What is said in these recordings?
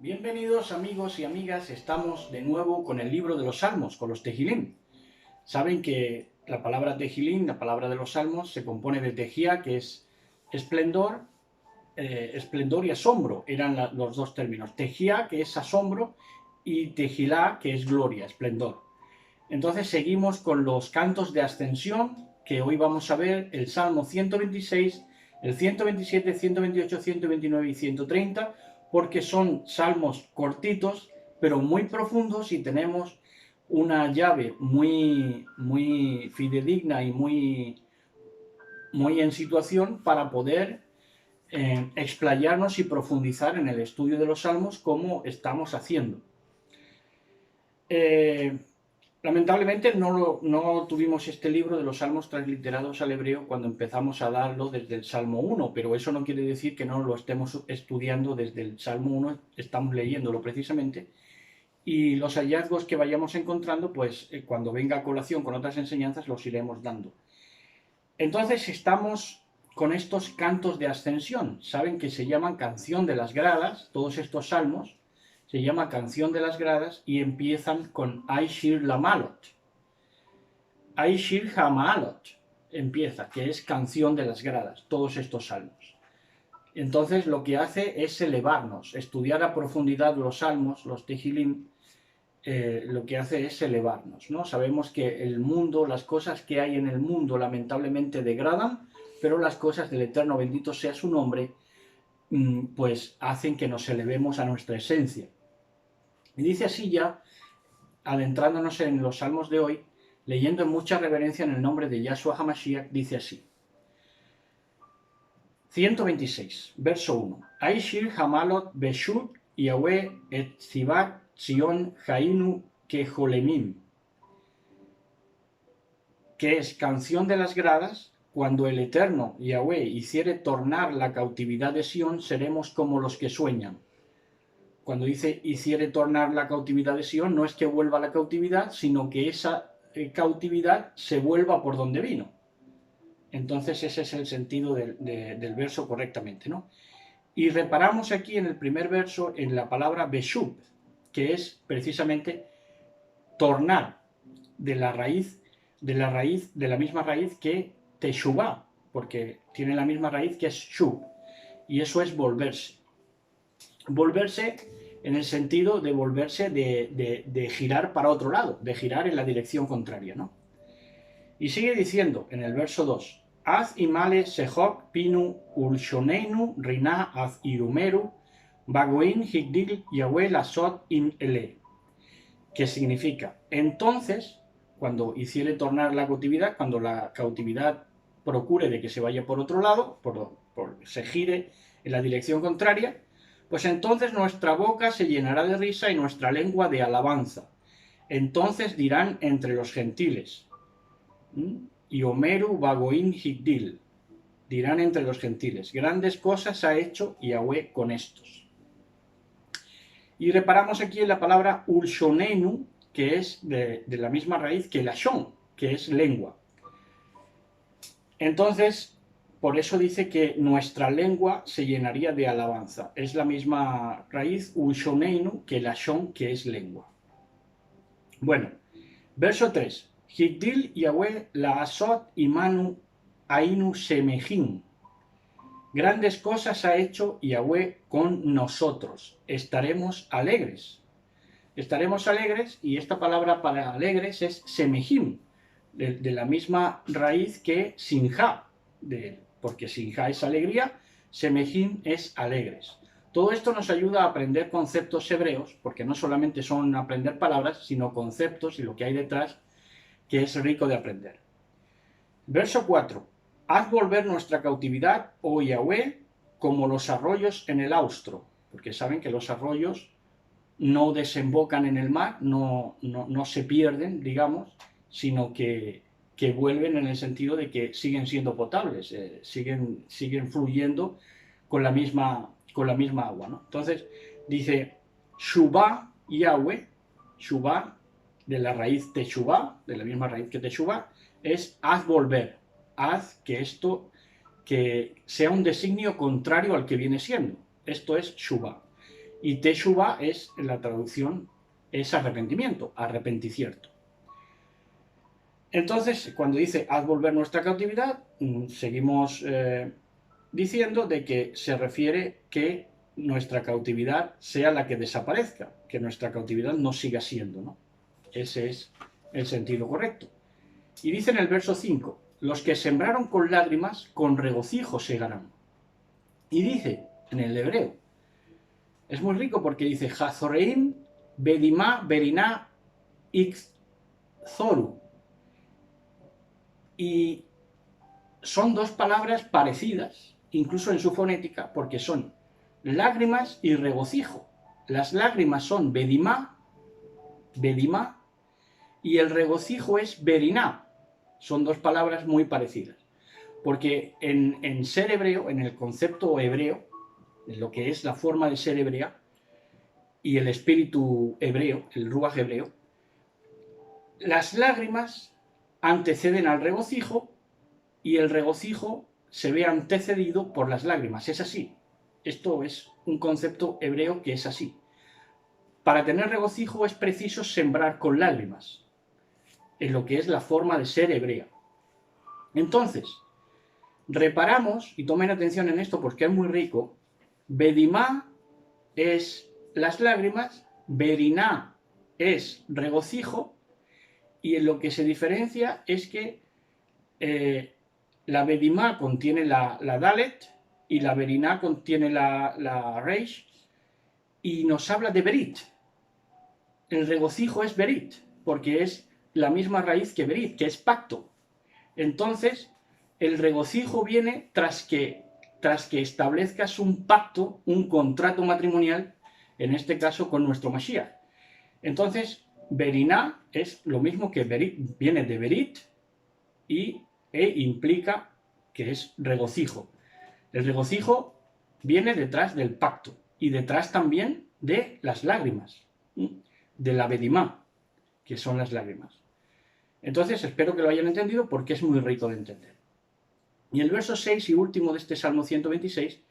Bienvenidos amigos y amigas, estamos de nuevo con el libro de los Salmos, con los Tejilín. Saben que la palabra Tejilín, la palabra de los Salmos, se compone de Tejía, que es esplendor, esplendor y asombro, eran los dos términos. Tejía, que es asombro, y Tejilá, que es gloria, esplendor. Entonces seguimos con los cantos de ascensión, que hoy vamos a ver el Salmo 126, el 127, 128, 129 y 130, porque son salmos cortitos, pero muy profundos, y tenemos una llave muy fidedigna y muy en situación para poder explayarnos y profundizar en el estudio de los salmos como estamos haciendo. Lamentablemente no tuvimos este libro de los salmos transliterados al hebreo cuando empezamos a darlo desde el Salmo 1, pero eso no quiere decir que no lo estemos estudiando desde el Salmo 1, estamos leyéndolo precisamente, y los hallazgos que vayamos encontrando, pues cuando venga a colación con otras enseñanzas los iremos dando. Entonces estamos con estos cantos de ascensión, saben que se llaman canción de las gradas, todos estos salmos, se llama Canción de las Gradas y empiezan con Aishir Lamalot. Aishir Hamalot empieza, que es Canción de las Gradas, todos estos salmos. Entonces lo que hace es elevarnos, estudiar a profundidad los salmos, los Tehilim, lo que hace es elevarnos, ¿no? Sabemos que el mundo, las cosas que hay en el mundo lamentablemente degradan, pero las cosas del Eterno, bendito sea su nombre, pues hacen que nos elevemos a nuestra esencia. Y dice así ya, adentrándonos en los salmos de hoy, leyendo en mucha reverencia en el nombre de Yahshua HaMashiach, dice así. 126, verso 1. Aishir Hamalot Beshut Yahweh et Zivat Zion Hainu Kejolemim, que es canción de las gradas. Cuando el Eterno Yahweh hiciere tornar la cautividad de Sion, seremos como los que sueñan. Cuando dice hiciere tornar la cautividad de Sion, no es que vuelva la cautividad, sino que esa cautividad se vuelva por donde vino. Entonces ese es el sentido del verso correctamente, ¿no? Y reparamos aquí en el primer verso en la palabra Beshub, que es precisamente tornar de la misma raíz que Teshuvah, porque tiene la misma raíz que es Shub, y eso es volverse. Volverse en el sentido de volverse de girar para otro lado, de girar en la dirección contraria, ¿no? Y sigue diciendo en el verso 2, Az imale sehok pinu ulshoneinu rina az irumeru bagoin higdil yahweh lasot im ele, que significa, entonces, cuando hiciere tornar la cautividad, cuando la cautividad procure de que se vaya por otro lado, se gire en la dirección contraria, pues entonces nuestra boca se llenará de risa y nuestra lengua de alabanza. Entonces dirán entre los gentiles, y Homeru Bagoin Higdil, dirán entre los gentiles, grandes cosas ha hecho Yahweh con estos. Y reparamos aquí en la palabra Ulshonenu, que es de la misma raíz que Lashon, que es lengua. Entonces, por eso dice que nuestra lengua se llenaría de alabanza. Es la misma raíz Ulshonenu que Lashon, que es lengua. Bueno, verso 3. Higdil Yahweh la asot imanu ainu semejin. Grandes cosas ha hecho Yahweh con nosotros. Estaremos alegres. Estaremos alegres, y esta palabra para alegres es semejim, de la misma raíz que sinja, porque sinja es alegría, semejim es alegres. Todo esto nos ayuda a aprender conceptos hebreos, porque no solamente son aprender palabras, sino conceptos y lo que hay detrás, que es rico de aprender. Verso 4. Haz volver nuestra cautividad, oh Yahweh, como los arroyos en el austro, porque saben que los arroyos no desembocan en el mar, no se pierden, digamos, sino que vuelven en el sentido de que siguen siendo potables, siguen fluyendo con la misma agua, ¿no? Entonces dice Shubá Yahweh, Shubá de la raíz Teshuvah, de la misma raíz que Teshuvah, es haz volver, haz que esto que sea un designio contrario al que viene siendo. Esto es Shubá. Y Teshuvah es, en la traducción, es arrepentimiento, arrepenticierto. Entonces, cuando dice haz volver nuestra cautividad, seguimos diciendo de que se refiere que nuestra cautividad sea la que desaparezca, que nuestra cautividad no siga siendo, ¿no? Ese es el sentido correcto. Y dice en el verso 5, los que sembraron con lágrimas, con regocijo segarán. Y dice en el hebreo, es muy rico porque dice Hazoreim, Bedimá, Beriná, Ixzoru. Y son dos palabras parecidas, incluso en su fonética, porque son lágrimas y regocijo. Las lágrimas son Bedimá, Bedimá, y el regocijo es Beriná. Son dos palabras muy parecidas. Porque en ser hebreo, en el concepto hebreo, en lo que es la forma de ser hebrea, y el espíritu hebreo, el ruaj hebreo, las lágrimas anteceden al regocijo y el regocijo se ve antecedido por las lágrimas. Es así. Esto es un concepto hebreo que es así. Para tener regocijo es preciso sembrar con lágrimas, en lo que es la forma de ser hebrea. Entonces, reparamos, y tomen atención en esto porque es muy rico, Bedimá es las lágrimas, Beriná es regocijo, y en lo que se diferencia es que la Bedimá contiene la Dalet y la Beriná contiene la Reish, y nos habla de Berit. El regocijo es Berit, porque es la misma raíz que Berit, que es pacto. Entonces, el regocijo viene tras que establezcas un pacto, un contrato matrimonial, en este caso con nuestro Mashiach. Entonces, Beriná es lo mismo que Berit, viene de Berit e implica que es regocijo. El regocijo viene detrás del pacto y detrás también de las lágrimas, de la Bedimá, que son las lágrimas. Entonces, espero que lo hayan entendido porque es muy rico de entender. Y el verso 6 y último de este Salmo 126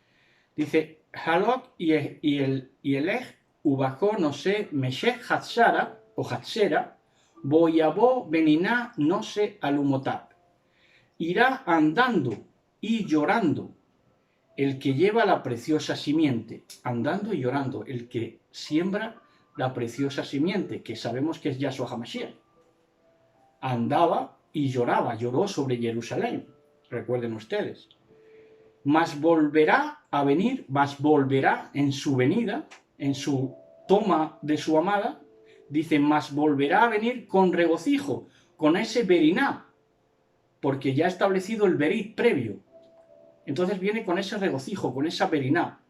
dice, Halok y el Ej, Ubajó, no sé, Meshech Hatzara, o Hatzera, Boyabó, Beniná, no sé, Alumotab. Irá andando y llorando el que lleva la preciosa simiente, andando y llorando, el que siembra la preciosa simiente, que sabemos que es Yahshua HaMashiach. Andaba y lloraba, lloró sobre Jerusalén, recuerden ustedes. Mas volverá a venir, mas volverá en su venida, en su toma de su amada, dice, mas volverá a venir con regocijo, con ese Beriná, porque ya ha establecido el Berit previo. Entonces viene con ese regocijo, con esa Beriná.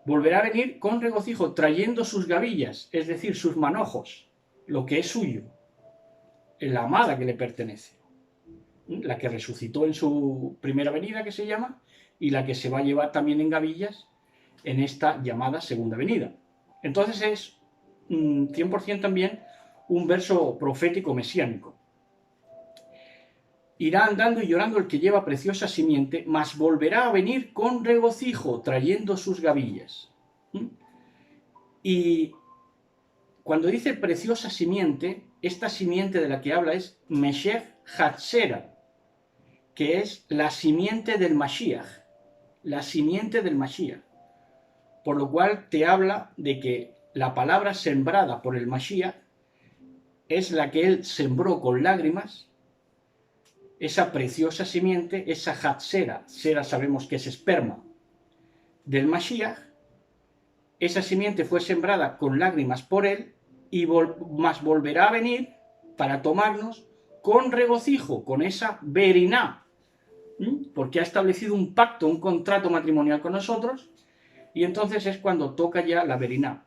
Volverá a venir con regocijo, trayendo sus gavillas, es decir, sus manojos, lo que es suyo, la amada que le pertenece, la que resucitó en su primera venida, que se llama, y la que se va a llevar también en gavillas en esta llamada segunda venida. Entonces es 100% también un verso profético mesiánico. Irá andando y llorando el que lleva preciosa simiente, mas volverá a venir con regocijo, trayendo sus gavillas. Y cuando dice preciosa simiente, esta simiente de la que habla es Meshech Hatzera, que es la simiente del Mashiach, la simiente del Mashiach. Por lo cual te habla de que la palabra sembrada por el Mashiach es la que él sembró con lágrimas, esa preciosa simiente, esa Hatzera, Sera sabemos que es esperma, del Mashiach. Esa simiente fue sembrada con lágrimas por él, y más volverá a venir para tomarnos con regocijo, con esa Beriná, porque ha establecido un pacto, un contrato matrimonial con nosotros, y entonces es cuando toca ya la Beriná,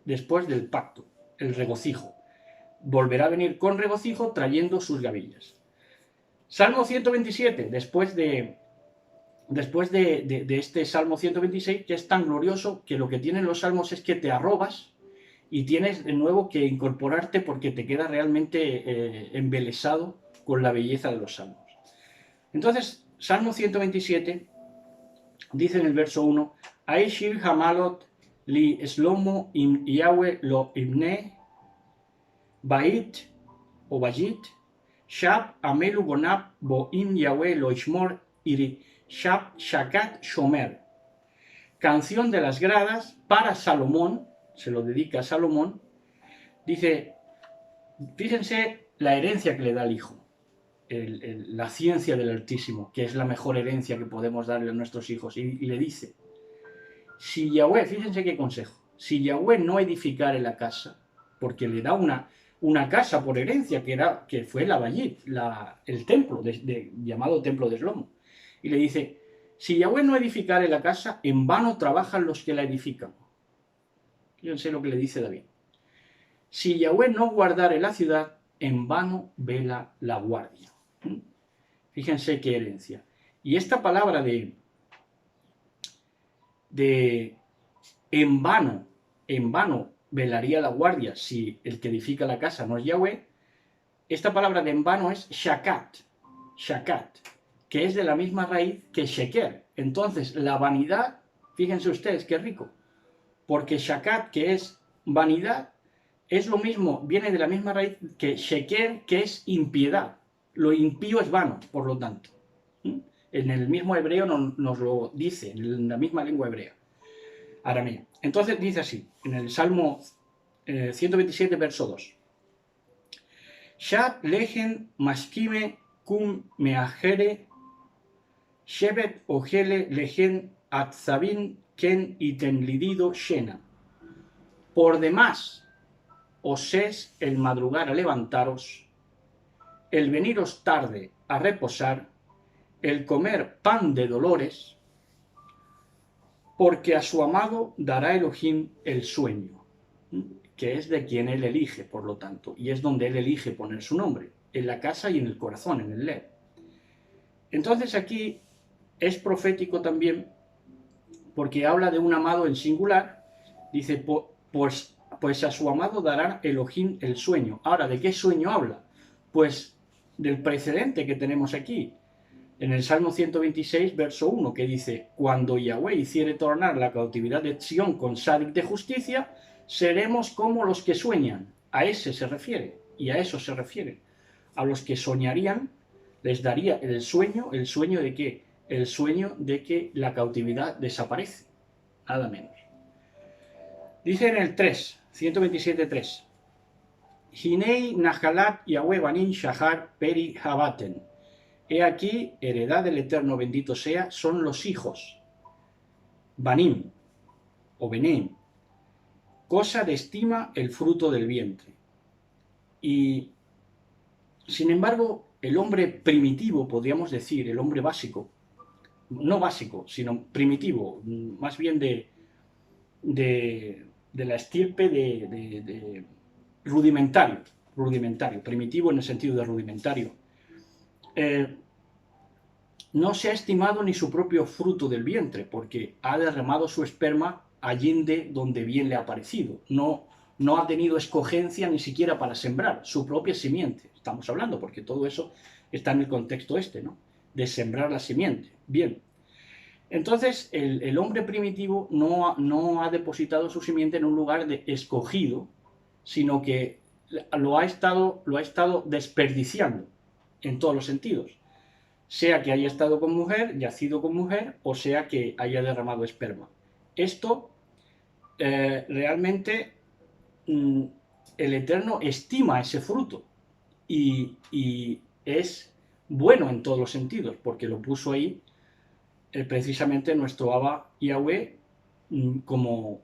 después del pacto, el regocijo. Volverá a venir con regocijo trayendo sus gavillas. Salmo 127, después de este Salmo 126, que es tan glorioso que lo que tienen los salmos es que te arrobas y tienes de nuevo que incorporarte porque te queda realmente embelesado con la belleza de los salmos. Entonces, Salmo 127 dice en el verso 1, Aishir Hamalot li Shlomo im Yahweh lo ibne, Bait o Bayit, Shab Amelu Gonab bo im Yahweh lo Ishmor iri Shab Shakat Shomer. Canción de las gradas para Salomón, se lo dedica a Salomón. Dice, fíjense la herencia que le da el hijo, la ciencia del Altísimo, que es la mejor herencia que podemos darle a nuestros hijos. Y le dice, si Yahweh, fíjense qué consejo, si Yahweh no edificare la casa, porque le da una casa por herencia, que fue la Bayit, el templo, llamado Templo de Shlomo. Y le dice, si Yahweh no edificare la casa, en vano trabajan los que la edifican. Fíjense lo que le dice David. Si Yahweh no guardare la ciudad, en vano vela la guardia. Fíjense qué herencia. Y esta palabra de en vano velaría la guardia si el que edifica la casa no es Yahweh, esta palabra de en vano es shakat, que es de la misma raíz que sheker. Entonces, la vanidad, fíjense ustedes qué rico, porque shakat, que es vanidad, es lo mismo, viene de la misma raíz que sheker, que es impiedad. Lo impío es vano, por lo tanto. En el mismo hebreo nos lo dice, en la misma lengua hebrea, aramea. Entonces dice así, en el Salmo 127, verso 2. Shat legen maskime kum meajere, shevet ojele legen atzabin ken itenlidido shena. Por demás os es el madrugar a levantaros, el veniros tarde a reposar, el comer pan de dolores, porque a su amado dará Elohim el sueño, que es de quien él elige, por lo tanto, y es donde él elige poner su nombre, en la casa y en el corazón, en el lev. Entonces aquí es profético también, porque habla de un amado en singular, dice, pues a su amado dará Elohim el sueño. Ahora, ¿de qué sueño habla? Pues del precedente que tenemos aquí, en el Salmo 126, verso 1, que dice, cuando Yahweh hiciere tornar la cautividad de Sión con sádic de justicia, seremos como los que sueñan. A ese se refiere, y a eso se refiere. A los que soñarían les daría el sueño ¿de qué? El sueño de que la cautividad desaparece, nada menos. Dice en el 3, 127.3, Hinei Nahalat Yahweh Banin Shahar Peri Habaten. He aquí, heredad del Eterno bendito sea, son los hijos, Banim o Benem, cosa de estima el fruto del vientre. Y, sin embargo, el hombre primitivo, podríamos decir, el hombre básico, no básico, sino primitivo, más bien de la estirpe de rudimentario, primitivo en el sentido de rudimentario, no se ha estimado ni su propio fruto del vientre, porque ha derramado su esperma allende donde bien le ha parecido. No ha tenido escogencia ni siquiera para sembrar su propia simiente. Estamos hablando, porque todo eso está en el contexto ¿no? De sembrar la simiente. Bien. Entonces, el hombre primitivo no ha depositado su simiente en un lugar escogido, sino que lo ha estado desperdiciando en todos los sentidos. Sea que haya estado con mujer, yacido con mujer, o sea que haya derramado esperma. Esto realmente el Eterno estima ese fruto y es bueno en todos los sentidos, porque lo puso ahí precisamente nuestro Abba Yahweh como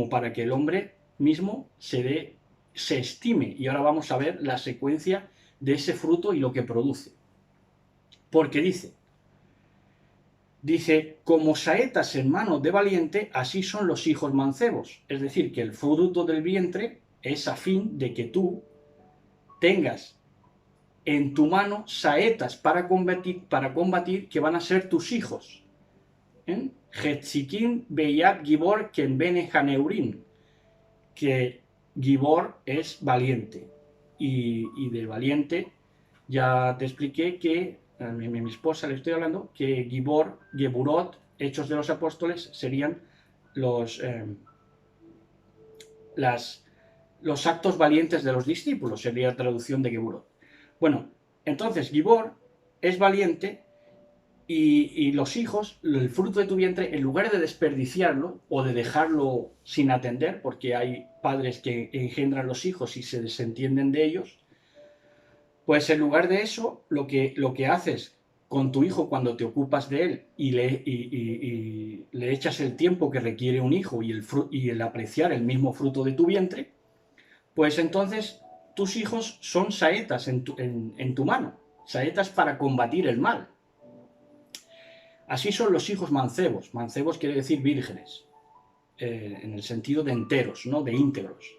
para que el hombre mismo se estime. Y ahora vamos a ver la secuencia de ese fruto y lo que produce. Porque dice, como saetas en mano de valiente, así son los hijos mancebos. Es decir, que el fruto del vientre es a fin de que tú tengas en tu mano saetas para combatir que van a ser tus hijos. Hetzikin beyat gibor ken bene haneurin, que gibor es valiente. Y de valiente ya te expliqué que a mi esposa le estoy hablando, que Geburot, Hechos de los Apóstoles, serían los los actos valientes de los discípulos, sería la traducción de Geburot. Bueno, entonces Gibor es valiente y los hijos, el fruto de tu vientre, en lugar de desperdiciarlo o de dejarlo sin atender, porque hay padres que engendran los hijos y se desentienden de ellos, pues en lugar de eso, lo que haces con tu hijo cuando te ocupas de él y le echas el tiempo que requiere un hijo y el apreciar el mismo fruto de tu vientre, pues entonces tus hijos son saetas en tu mano, saetas para combatir el mal. Así son los hijos mancebos. Mancebos quiere decir vírgenes, en el sentido de enteros, ¿no? De íntegros.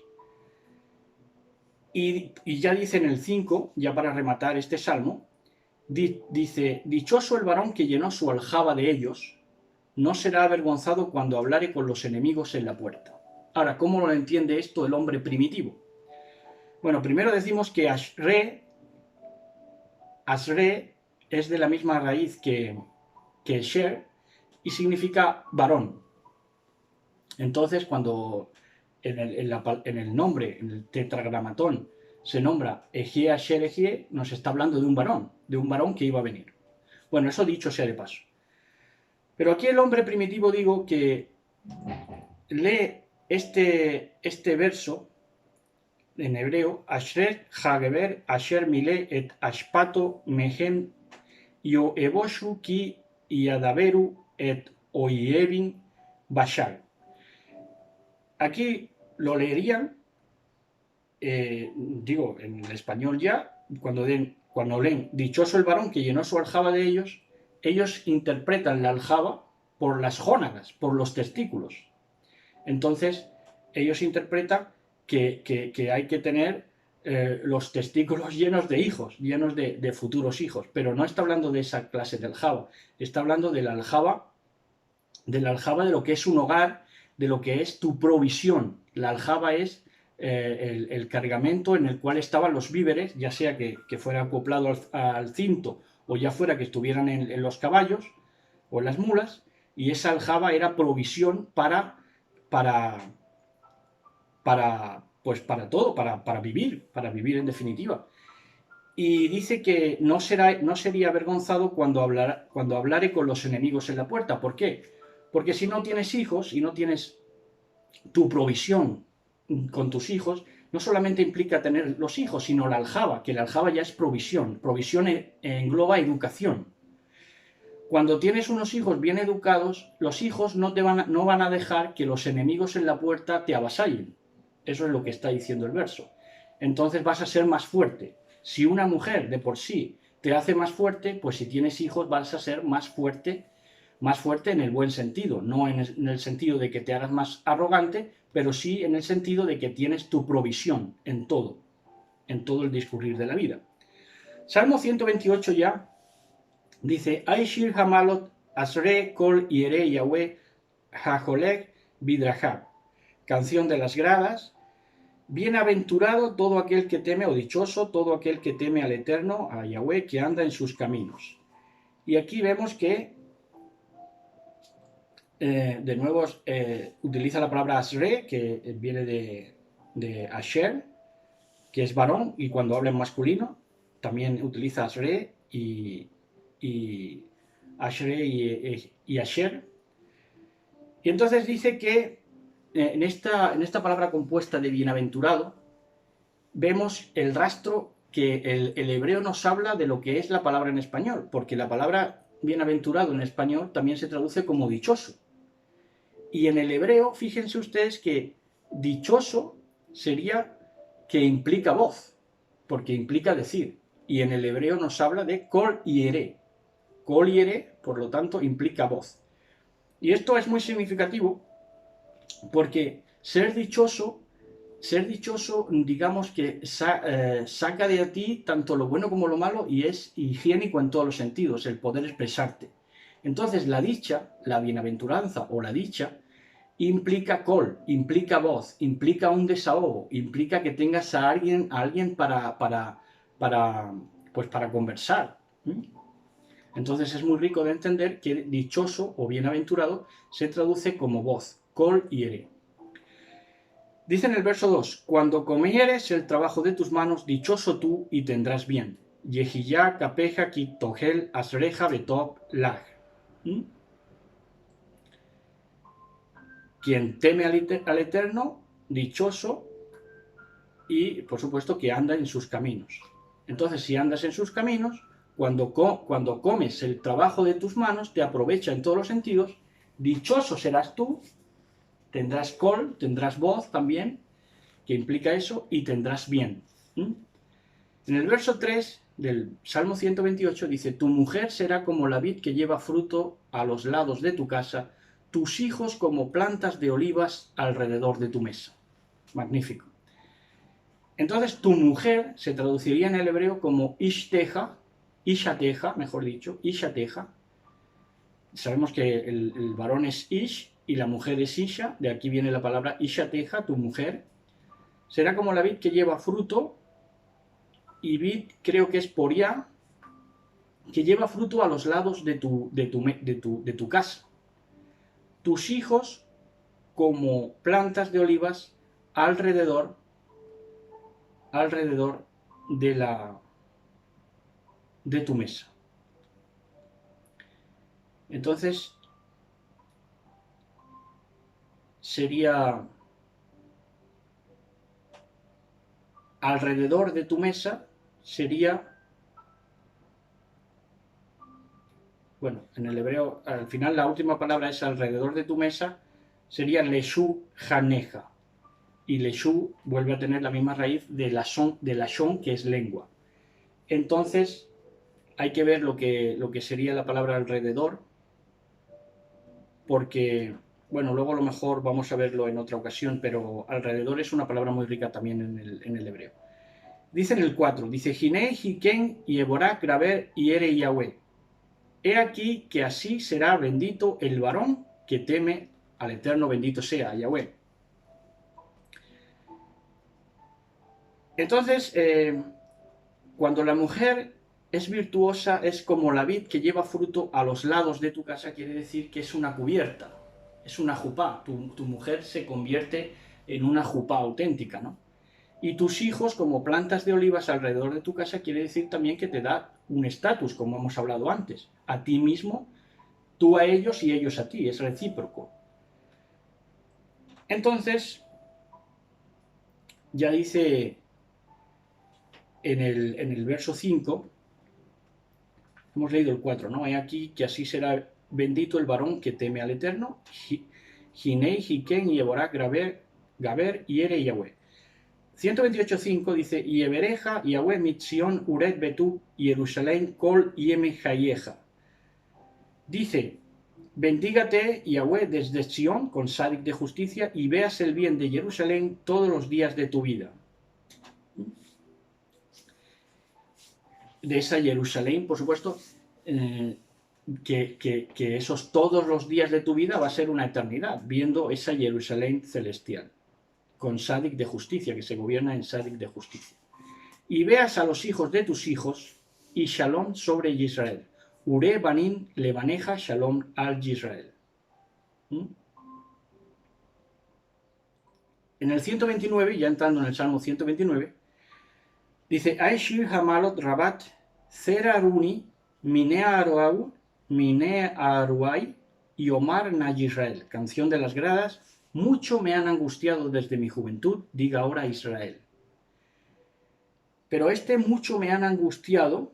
Y ya dice en el 5, ya para rematar este salmo, dice: dichoso el varón que llenó su aljaba de ellos, no será avergonzado cuando hablare con los enemigos en la puerta. Ahora, ¿cómo lo entiende esto el hombre primitivo? Bueno, primero decimos que Ashre es de la misma raíz que Sher y significa varón. Entonces, cuando en el nombre, en el tetragramatón, se nombra Ejie Asher Ejie, nos está hablando de un varón que iba a venir. Bueno, eso dicho sea de paso. Pero aquí el hombre primitivo, digo que lee este verso en hebreo: Asher Hageber Asher Mile et Ashpato Mehen Yo Eboshu Ki Yadaberu et Oievin Bashar. Aquí lo leerían, digo, en el español ya, cuando leen dichoso el varón que llenó su aljaba de ellos interpretan la aljaba por las gónadas, por los testículos. Entonces, ellos interpretan que hay que tener los testículos llenos de hijos, llenos de futuros hijos, pero no está hablando de esa clase de aljaba, está hablando de la aljaba de lo que es un hogar, de lo que es tu provisión. La aljaba es el cargamento en el cual estaban los víveres, ya sea que fuera acoplado al cinto o ya fuera que estuvieran en los caballos o en las mulas, y esa aljaba era provisión para todo, para vivir en definitiva. Y dice que no sería avergonzado cuando hablare con los enemigos en la puerta. ¿Por qué? Porque si no tienes hijos y no tienes tu provisión con tus hijos, no solamente implica tener los hijos, sino la aljaba, que la aljaba ya es provisión. Provisión engloba educación. Cuando tienes unos hijos bien educados, los hijos no van a dejar que los enemigos en la puerta te avasallen. Eso es lo que está diciendo el verso. Entonces vas a ser más fuerte. Si una mujer de por sí te hace más fuerte, pues si tienes hijos vas a ser más fuerte en el buen sentido, no en el sentido de que te hagas más arrogante, pero sí en el sentido de que tienes tu provisión en todo el discurrir de la vida. Salmo 128 ya dice: Aishir Hamalot Asre Kol Yere Yahweh Hajolek Bidrahab. Canción de las gradas. Bienaventurado todo aquel que teme, o dichoso todo aquel que teme al Eterno, a Yahweh, que anda en sus caminos. Y aquí vemos que de nuevo utiliza la palabra Asre, que viene de Asher, que es varón, y cuando habla en masculino también utiliza Asre y Ashre y Asher. Y entonces dice que en esta palabra compuesta de bienaventurado vemos el rastro que el hebreo nos habla de lo que es la palabra en español, porque la palabra bienaventurado en español también se traduce como dichoso. Y en el hebreo, fíjense ustedes que dichoso sería que implica voz, porque implica decir. Y en el hebreo nos habla de kol yere. Kol yere, por lo tanto, implica voz. Y esto es muy significativo porque ser dichoso, digamos que saca de ti tanto lo bueno como lo malo y es higiénico en todos los sentidos, el poder expresarte. Entonces la dicha, la bienaventuranza o la dicha, implica col, implica voz, implica un desahogo, implica que tengas a alguien para conversar. Entonces es muy rico de entender que dichoso o bienaventurado se traduce como voz, col y ere. Dice en el verso 2, cuando comieres el trabajo de tus manos, dichoso tú y tendrás bien. Yehiyá, Kapeja, Kitogel, Asreja, Betob, Lag. Quien teme al Eterno, dichoso, y por supuesto que anda en sus caminos. Entonces, si andas en sus caminos, cuando comes el trabajo de tus manos, te aprovecha en todos los sentidos, dichoso serás tú, tendrás col, tendrás voz también, que implica eso, y tendrás bien. En el verso 3 del Salmo 128 dice, tu mujer será como la vid que lleva fruto a los lados de tu casa, tus hijos como plantas de olivas alrededor de tu mesa. Magnífico. Entonces, tu mujer se traduciría en el hebreo como Ishteja, Ishateja, mejor dicho, Ishateja. Sabemos que el varón es Ish y la mujer es Isha, de aquí viene la palabra Ishateja, tu mujer. Será como la vid que lleva fruto, y vid creo que es Poriá, que lleva fruto a los lados de tu casa. Tus hijos como plantas de olivas alrededor de tu mesa. Entonces, sería alrededor de tu mesa, sería, bueno, en el hebreo, al final la última palabra es alrededor de tu mesa, sería leshu janeja. Y leshu vuelve a tener la misma raíz de lashon, que es lengua. Entonces, hay que ver lo que sería la palabra alrededor, porque, bueno, luego a lo mejor vamos a verlo en otra ocasión, pero alrededor es una palabra muy rica también en el hebreo. Dice en el 4, dice, Jinei, Jiken, y Eborá, Graver, y Ere Yahweh. He aquí que así será bendito el varón que teme al Eterno, bendito sea Yahweh. Entonces, cuando la mujer es virtuosa, es como la vid que lleva fruto a los lados de tu casa, quiere decir que es una cubierta, es una jupá. Tu mujer se convierte en una jupá auténtica, ¿no? Y tus hijos como plantas de olivas alrededor de tu casa, quiere decir también que te da un estatus, como hemos hablado antes. A ti mismo, tú a ellos y ellos a ti, es recíproco. Entonces, ya dice en el verso 5, hemos leído el 4, ¿no? He aquí que así será bendito el varón que teme al Eterno, Jinei, Jiken, y Eborá, Gaber, y Ere Yahweh. 128.5 dice, y Ebereja, Yahweh, Mitzion, Uret, Betú, y Jerusalén, Kol, Yeme, Jayeja. Dice, bendígate, Yahweh, desde Sion, con sádic de justicia, y veas el bien de Jerusalén todos los días de tu vida. De esa Jerusalén, por supuesto, que esos todos los días de tu vida va a ser una eternidad, viendo esa Jerusalén celestial, con sádic de justicia, que se gobierna en sádic de justicia. Y veas a los hijos de tus hijos, y shalom sobre Israel. Ure banim levaneja shalom al Israel. En el 129, ya entrando en el Salmo 129, dice, Aishir Hamalot Rabat, Zeraruni, Minea Aruau, Minea Aruai, y Omar na Israel. Canción de las gradas, mucho me han angustiado desde mi juventud, diga ahora Israel. Pero este mucho me han angustiado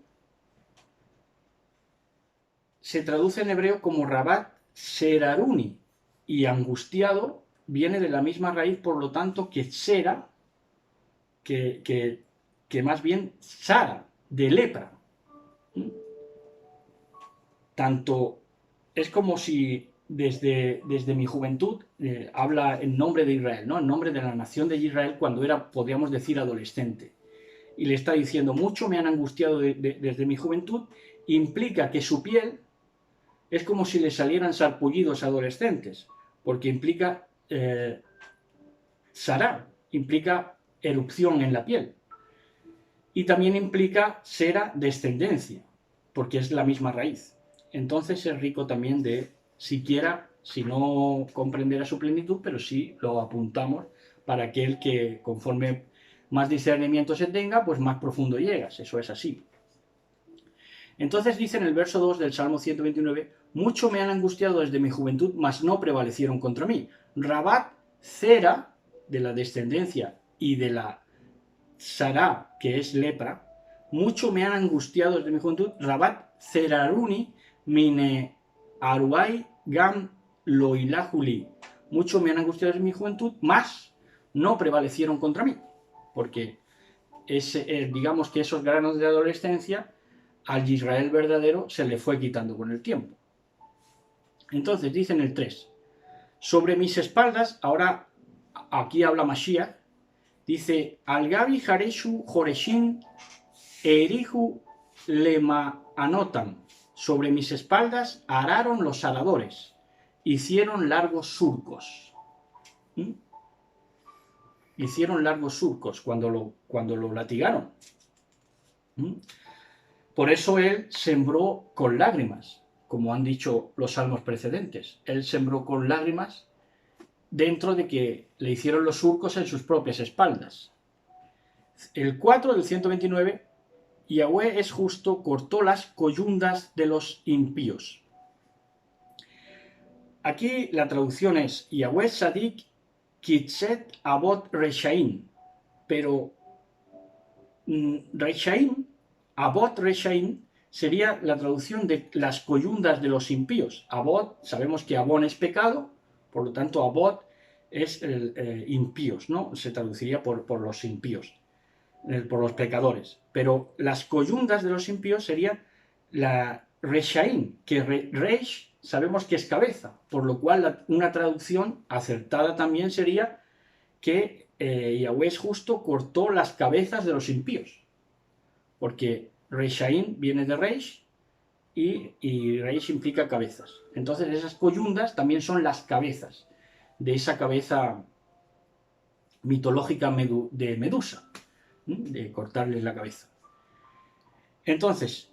se traduce en hebreo como Rabat Seraruni, y angustiado viene de la misma raíz, por lo tanto, que Sera, que más bien Sara, de lepra. Tanto es como si desde mi juventud habla en nombre de Israel, ¿no? En nombre de la nación de Israel, cuando era, podríamos decir, adolescente. Y le está diciendo, mucho me han angustiado desde mi juventud, implica que su piel es como si le salieran sarpullidos adolescentes, porque implica sará, implica erupción en la piel. Y también implica sera, descendencia, porque es la misma raíz. Entonces es rico también de, siquiera, si no comprender a su plenitud, pero sí lo apuntamos para aquel que conforme más discernimiento se tenga, pues más profundo llegas, eso es así. Entonces dice en el verso 2 del Salmo 129, mucho me han angustiado desde mi juventud, mas no prevalecieron contra mí. Rabat, Zera, de la descendencia, y de la Sará, que es lepra, mucho me han angustiado desde mi juventud. Rabat, Zeraruni, Mine, Aruai, Gam, Loilahuli. Mucho me han angustiado desde mi juventud, mas no prevalecieron contra mí. Porque digamos que esos granos de adolescencia al Israel verdadero se le fue quitando con el tiempo. Entonces dice en el 3, sobre mis espaldas, ahora aquí habla Mashiach, dice, Al-Gabi Hareshu Joreshin Erihu Lema Anotam, sobre mis espaldas araron los aradores, hicieron largos surcos. Hicieron largos surcos cuando lo latigaron. Por eso él sembró con lágrimas, como han dicho los salmos precedentes. Él sembró con lágrimas dentro de que le hicieron los surcos en sus propias espaldas. El 4 del 129, Yahweh es justo, cortó las coyundas de los impíos. Aquí la traducción es Yahweh Sadik Kitset Abot Reshaim, pero Reshaim, Abot Reshaim, sería la traducción de las coyundas de los impíos. Abot, sabemos que Abón es pecado, por lo tanto Abot es impíos, ¿no? Se traduciría por los impíos, por los pecadores. Pero las coyundas de los impíos sería la Reshaim, que Reish sabemos que es cabeza, por lo cual una traducción acertada también sería que Yahweh es justo, cortó las cabezas de los impíos, porque Reshaim viene de Reish y Reish implica cabezas. Entonces esas coyundas también son las cabezas de esa cabeza mitológica de Medusa, de cortarles la cabeza. Entonces,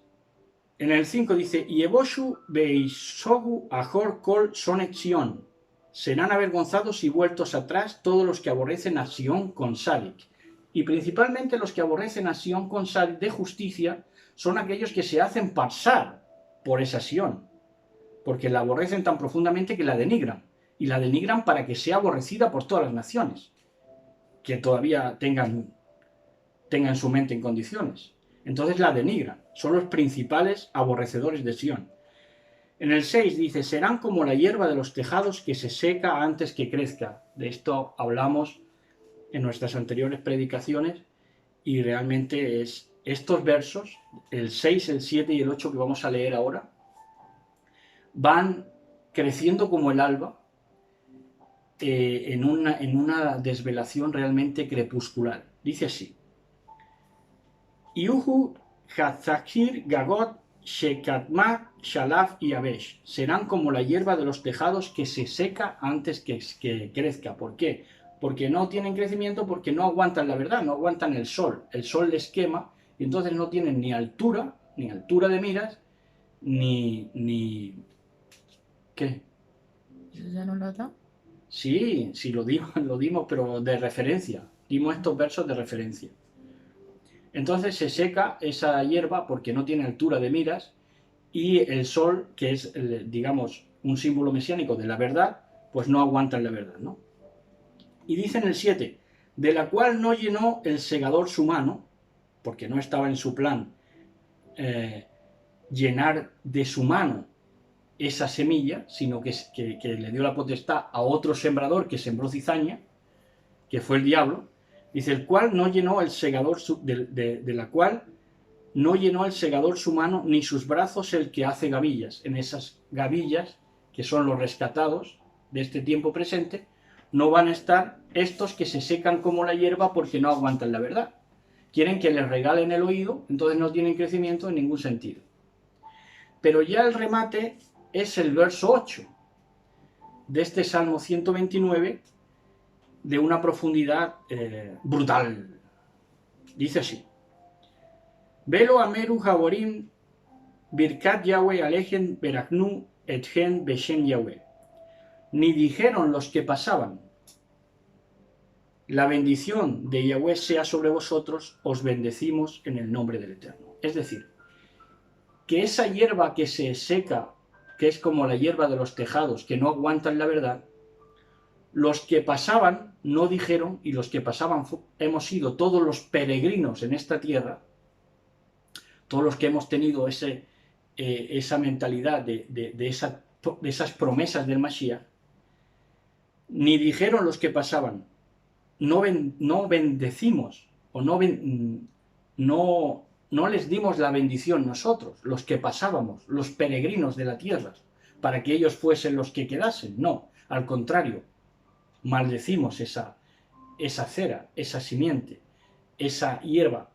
en el 5 dice, Yeboshu beisogu ahor kol sonet Sion. Serán avergonzados y vueltos atrás todos los que aborrecen a Sion con Salik. Y principalmente los que aborrecen a Sion con Salik de justicia son aquellos que se hacen pasar por esa Sion, porque la aborrecen tan profundamente que la denigran. Y la denigran para que sea aborrecida por todas las naciones, que todavía tengan su mente en condiciones. Entonces la denigran. Son los principales aborrecedores de Sion. En el 6 dice, serán como la hierba de los tejados que se seca antes que crezca. De esto hablamos en nuestras anteriores predicaciones y realmente es estos versos, el 6, el 7 y el 8 que vamos a leer ahora, van creciendo como el alba en una desvelación realmente crepuscular. Dice así, Yuhu Hatzakir Gagot Shekatma Shalaf y Abesh. Serán como la hierba de los tejados que se seca antes que crezca. ¿Por qué? Porque no tienen crecimiento, porque no aguantan la verdad, no aguantan el sol. El sol les quema y entonces no tienen ni altura de miras, ni... ¿Qué? ¿Eso ya no lo da? Sí, lo dimos, pero de referencia. Dimos estos versos de referencia. Entonces se seca esa hierba porque no tiene altura de miras y el sol, que es, digamos, un símbolo mesiánico de la verdad, pues no aguanta la verdad, ¿no? Y dice en el 7, de la cual no llenó el segador su mano, porque no estaba en su plan llenar de su mano esa semilla, sino que le dio la potestad a otro sembrador que sembró cizaña, que fue el diablo. Dice, el cual no llenó el segador, de la cual no llenó el segador su mano, ni sus brazos el que hace gavillas. En esas gavillas, que son los rescatados de este tiempo presente, no van a estar estos que se secan como la hierba porque no aguantan la verdad. Quieren que les regalen el oído, entonces no tienen crecimiento en ningún sentido. Pero ya el remate es el verso 8 de este Salmo 129, de una profundidad brutal. Dice así, Velo ameru jaborim birkat Yahweh alejen beraknu etgen beshem Yahweh. Ni dijeron los que pasaban, la bendición de Yahweh sea sobre vosotros, os bendecimos en el nombre del Eterno. Es decir, que esa hierba que se seca, que es como la hierba de los tejados, que no aguantan la verdad, los que pasaban no dijeron, y los que pasaban hemos sido todos los peregrinos en esta tierra, todos los que hemos tenido esa mentalidad de esas promesas del Mashiach, ni dijeron los que pasaban, no bendecimos, o no les dimos la bendición nosotros, los que pasábamos, los peregrinos de la tierra, para que ellos fuesen los que quedasen. No, al contrario, maldecimos esa cera, esa simiente, esa hierba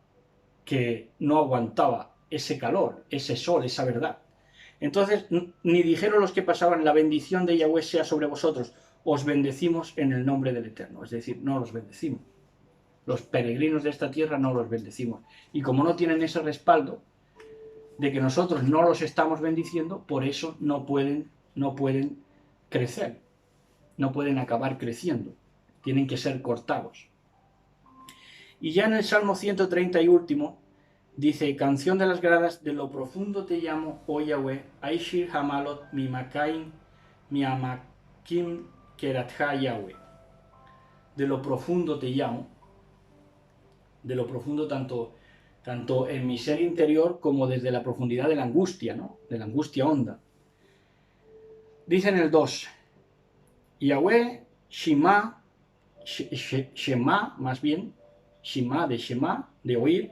que no aguantaba ese calor, ese sol, esa verdad. Entonces, ni dijeron los que pasaban, la bendición de Yahweh sea sobre vosotros, os bendecimos en el nombre del Eterno. Es decir, no los bendecimos. Los peregrinos de esta tierra no los bendecimos. Y como no tienen ese respaldo de que nosotros no los estamos bendiciendo, por eso no pueden crecer, no pueden acabar creciendo. Tienen que ser cortados. Y ya en el Salmo 130 y último, dice, canción de las gradas, de lo profundo te llamo, oh Yahweh, Aishir Hamalot, mi Makaim, mi Amakim Keratha Yahweh. De lo profundo te llamo, de lo profundo tanto en mi ser interior como desde la profundidad de la angustia, ¿no? De la angustia honda. Dice en el 2, Yahweh Shema, más bien, Shema, de oír.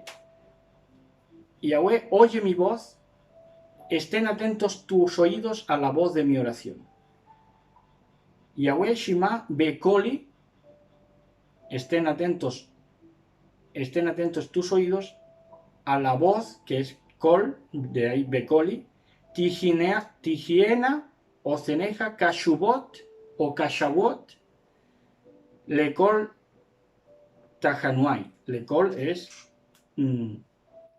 Yahweh, oye mi voz, estén atentos tus oídos a la voz de mi oración. Yahweh Shema Bekoli, estén atentos tus oídos a la voz, que es Kol, de ahí Bekoli, Tijiena, Oceneja, Kashubot, o Kashabot, Lekol Tajanuay. Lekol es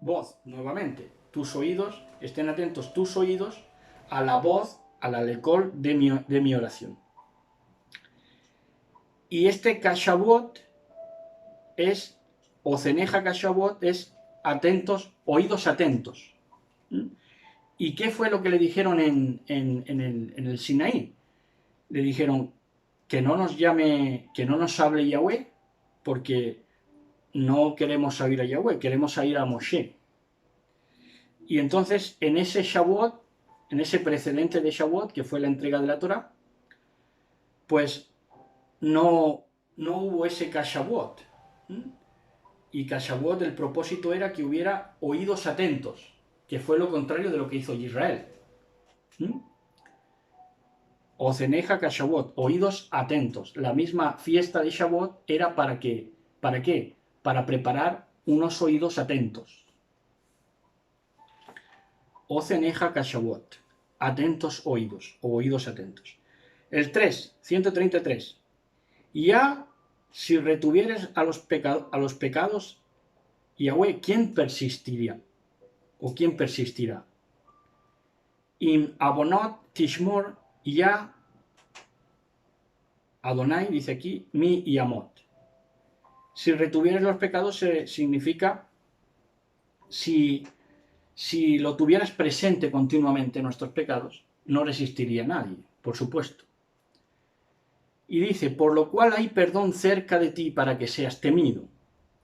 voz, nuevamente. Tus oídos, estén atentos tus oídos a la voz, a la Lekol de mi oración. Y este Kashabot es, Oceneja Kashabot es atentos, oídos atentos. ¿Y qué fue lo que le dijeron en el Sinaí? Le dijeron que no nos hable Yahweh, porque no queremos oír a Yahweh, queremos oír a Moshe. Y entonces en ese Shavuot, en ese precedente de Shavuot, que fue la entrega de la Torah, pues no hubo ese Kashavuot. Y Kashavuot, el propósito era que hubiera oídos atentos, que fue lo contrario de lo que hizo Israel. Oceneja Kashavuot, oídos atentos. La misma fiesta de Shavuot era ¿para qué? Para preparar unos oídos atentos. Oceneja Kashavuot, atentos oídos, o oídos atentos. El 3, 133. Ya si retuvieres a los pecados, Yahweh, ¿quién persistiría? ¿O quién persistirá? Im abonot tishmor ya Adonai, dice aquí, mi y amot. Si retuvieres los pecados, significa si lo tuvieras presente continuamente nuestros pecados, no resistiría a nadie, por supuesto. Y dice, por lo cual hay perdón cerca de ti para que seas temido.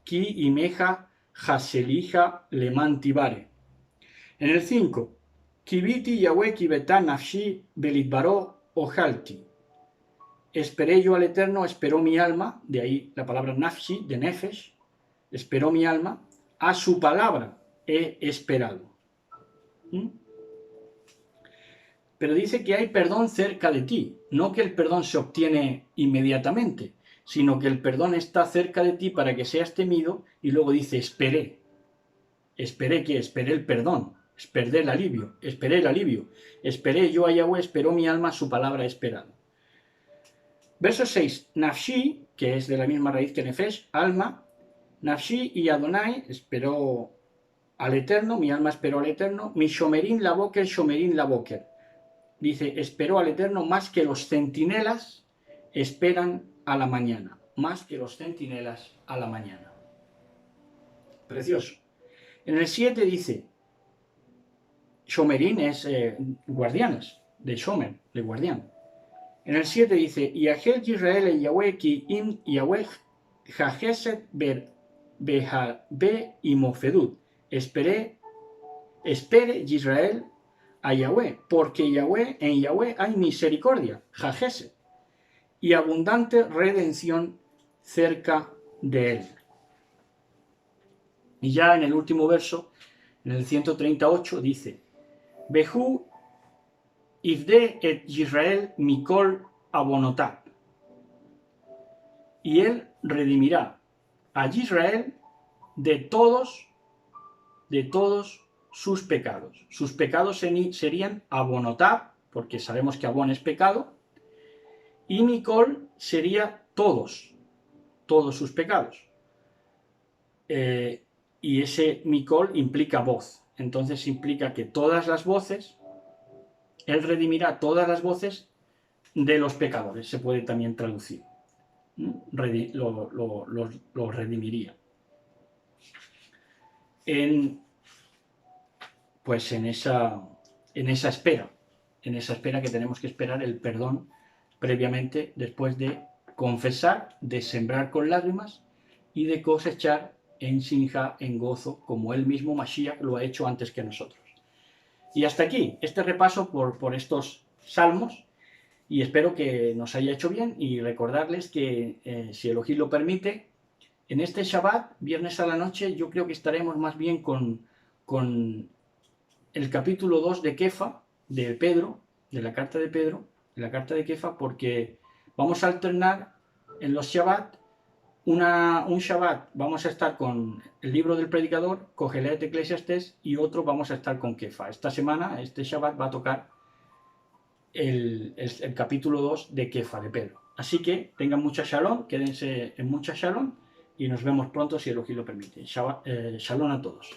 Ki imeja haselija lemantibare. En el 5, Kibiti Yahweh kibetá nafshi belitbaró ojalti. Esperé yo al Eterno, esperó mi alma, de ahí la palabra nafshi, de nefesh, esperó mi alma, a su palabra he esperado. Pero dice que hay perdón cerca de ti, no que el perdón se obtiene inmediatamente, sino que el perdón está cerca de ti para que seas temido, y luego dice esperé. ¿Esperé qué? Esperé el perdón, esperé el alivio, esperé yo a Yahweh, esperó mi alma, su palabra he esperado. Verso 6, Nafshi, que es de la misma raíz que Nefesh, alma, Nafshi y Adonai esperó al Eterno, mi alma esperó al Eterno, mi Shomerin la Boker. Dice, esperó al Eterno más que los centinelas esperan a la mañana. más que los centinelas a la mañana. Precioso. En el 7 dice, Shomerín es guardianes, de Shomer, de guardián. En el 7 dice, Yahel Israel e Yahweh ki im Yahweh jajeset behabe imofedud. Espere Israel a Yahweh, porque en Yahweh hay misericordia, jajeset, y abundante redención cerca de él. Y ya en el último verso, en el 138, dice, Behu Ifde et Israel mikol abonotab. Y él redimirá a Israel de todos sus pecados. Sus pecados serían abonotab, porque sabemos que abon es pecado, y mikol sería todos sus pecados. Y ese mikol implica voz. Entonces implica que todas las voces, él redimirá todas las voces de los pecadores, se puede también traducir. Lo redimiría. Pues en esa espera que tenemos que esperar el perdón previamente, después de confesar, de sembrar con lágrimas y de cosechar en sinja, en gozo, como él mismo, Mashiach, lo ha hecho antes que nosotros. Y hasta aquí este repaso por estos salmos, y espero que nos haya hecho bien, y recordarles que si Elohim lo permite, en este Shabbat, viernes a la noche, yo creo que estaremos más bien con el capítulo 2 de Kefa, de Pedro, de la carta de Pedro, de la carta de Kefa, porque vamos a alternar en los Shabbat. Un Shabbat vamos a estar con el libro del predicador, Kohelet Eclesiastés, y otro vamos a estar con Kefa. Esta semana, este Shabbat, va a tocar el capítulo 2 de Kefa, de Pedro. Así que tengan mucha shalom, quédense en mucha shalom, y nos vemos pronto si Elohim lo permite. Shalom a todos.